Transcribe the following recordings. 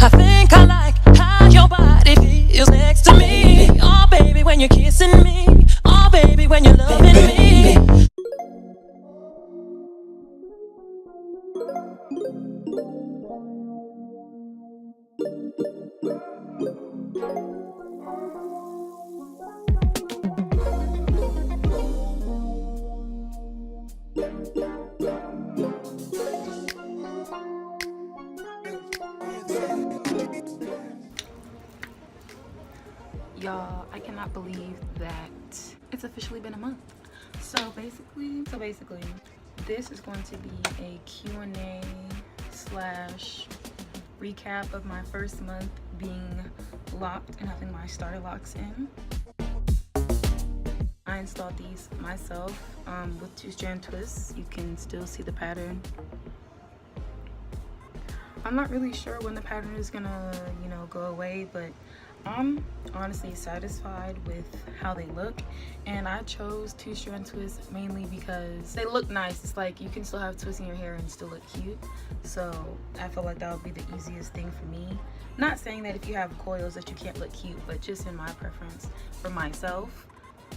I think I like how your body feels next to me. Oh baby, when you're kissing me. Oh baby, when you're loving me. Y'all, I cannot believe that it's officially been a month. So basically, this is going to be a Q&A slash recap of my first month being locked and having my starter locks in. I installed these myself with 2-strand twists. You can still see the pattern. I'm not really sure when the pattern is gonna, go away, but I'm honestly satisfied with how they look, and I chose 2-strand twists mainly because they look nice. It's like you can still have twists in your hair and still look cute, so I feel like that would be the easiest thing for me. Not saying that if you have coils that you can't look cute, but just in my preference for myself,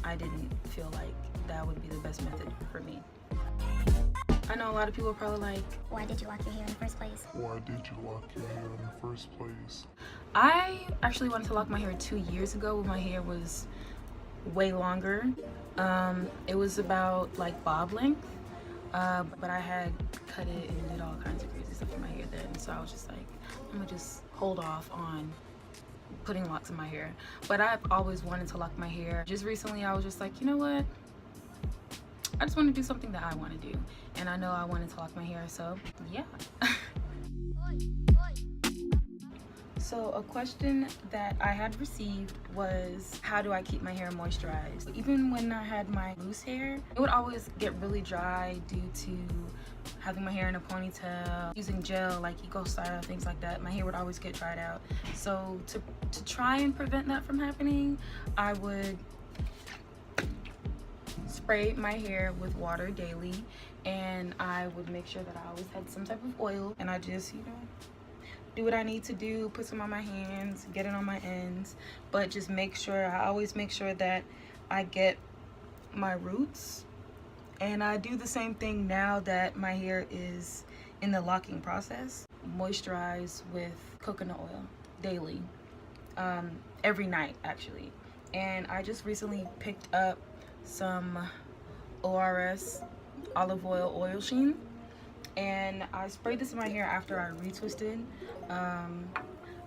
I didn't feel like that would be the best method for me. I know a lot of people are probably like, why did you lock your hair in the first place? Why did you lock your hair in the first place? I actually wanted to lock my hair 2 years ago when my hair was way longer. It was about like bob length, but I had cut it and did all kinds of crazy stuff in my hair then. So I was just like, I'm gonna just hold off on putting locks in my hair. But I've always wanted to lock my hair. Just recently I was just like, you know what? I just want to do something that I want to do, and I know I wanted to lock my hair, so yeah. So a question that I had received was, how do I keep my hair moisturized? Even when I had my loose hair, it would always get really dry due to having my hair in a ponytail, using gel like Eco Style, things like that. My hair would always get dried out. So to try and prevent that from happening, I would spray my hair with water daily, and I would make sure that I always had some type of oil, and I just do what I need to do, put some on my hands, get it on my ends, but just I always make sure that I get my roots. And I do the same thing now that my hair is in the locking process. Moisturize with coconut oil daily, every night actually. And I just recently picked up some ORS olive oil sheen, and I sprayed this in my hair after I retwisted.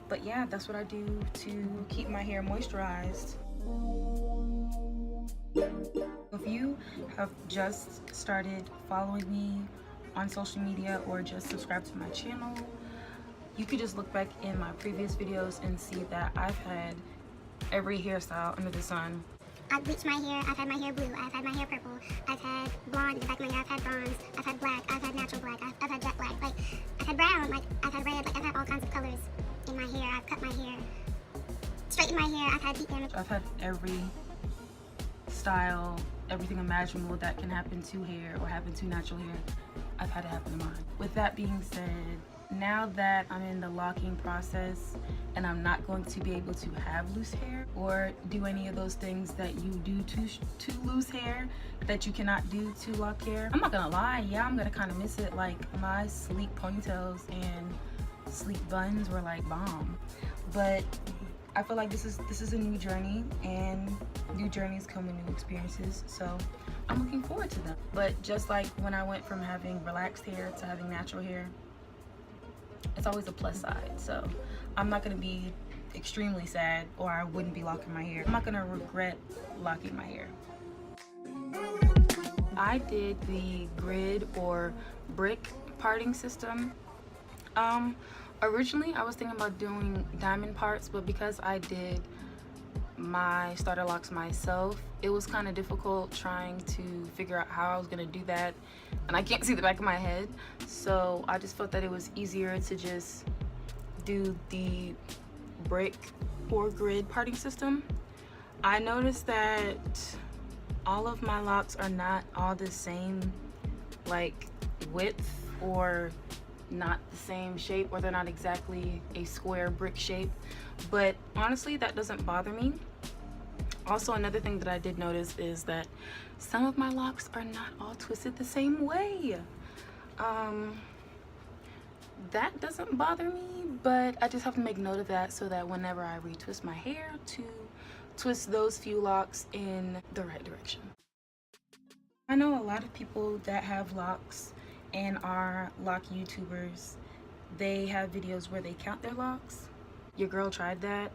But yeah, that's what I do to keep my hair moisturized. If you have just started following me on social media or just subscribed to my channel, you could just look back in my previous videos and see that I've had every hairstyle under the sun. I've bleached my hair, I've had my hair blue, I've had my hair purple, I've had blonde in the back of my hair, I've had bronze, I've had black, I've had natural black, I've had jet black, like, I've had brown, like, I've had red, like, I've had all kinds of colors in my hair. I've cut my hair, straightened my hair, I've had deep damage. I've had every style, everything imaginable that can happen to hair or happen to natural hair, I've had it happen to mine. With that being said, now that I'm in the locking process and I'm not going to be able to have loose hair or do any of those things that you do to loose hair that you cannot do to lock hair, I'm not gonna lie, yeah, I'm gonna kind of miss it. Like, my sleek ponytails and sleek buns were like bomb, but I feel like this is a new journey, and new journeys come with new experiences, so I'm looking forward to them. But just like when I went from having relaxed hair to having natural hair, it's always a plus side. So I'm not going to be extremely sad, or I wouldn't be locking my hair. I'm not going to regret locking my hair. I did the grid or brick parting system. Originally I was thinking about doing diamond parts, but because I did my starter locks myself, it was kind of difficult trying to figure out how I was going to do that, and I can't see the back of my head, so I just felt that it was easier to just do the brick or grid parting system. I noticed that all of my locks are not all the same, like, width or not the same shape, or they're not exactly a square brick shape, but honestly that doesn't bother me. Also, another thing that I did notice is that some of my locks are not all twisted the same way. That doesn't bother me, but I just have to make note of that so that whenever I retwist my hair, to twist those few locks in the right direction. I know a lot of people that have locks and are lock YouTubers. They have videos where they count their locks. Your girl tried that.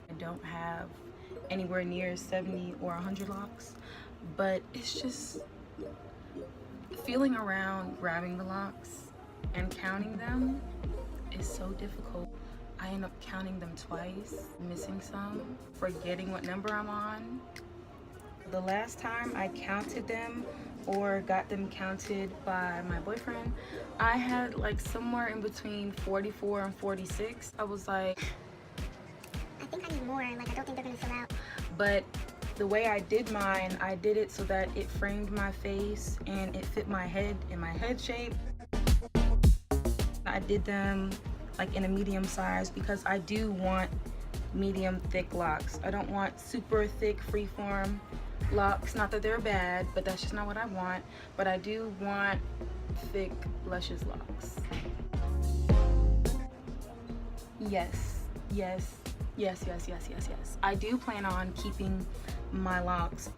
I don't have anywhere near 70 or 100 locks, but it's just feeling around grabbing the locks and counting them is so difficult. I end up counting them twice, missing some, forgetting what number I'm on. The last time I counted them or got them counted by my boyfriend, I had like somewhere in between 44 and 46. I was like, I think I need more. Like, I don't think they're gonna fill out. but the way I did mine, I did it so that it framed my face and it fit my head in my head shape. I did them like in a medium size because I do want medium thick locks. I don't want super thick freeform locks. Not that they're bad, but that's just not what I want. But I do want thick, luscious locks. Yes, yes, yes, yes, yes, yes, yes. I do plan on keeping my locks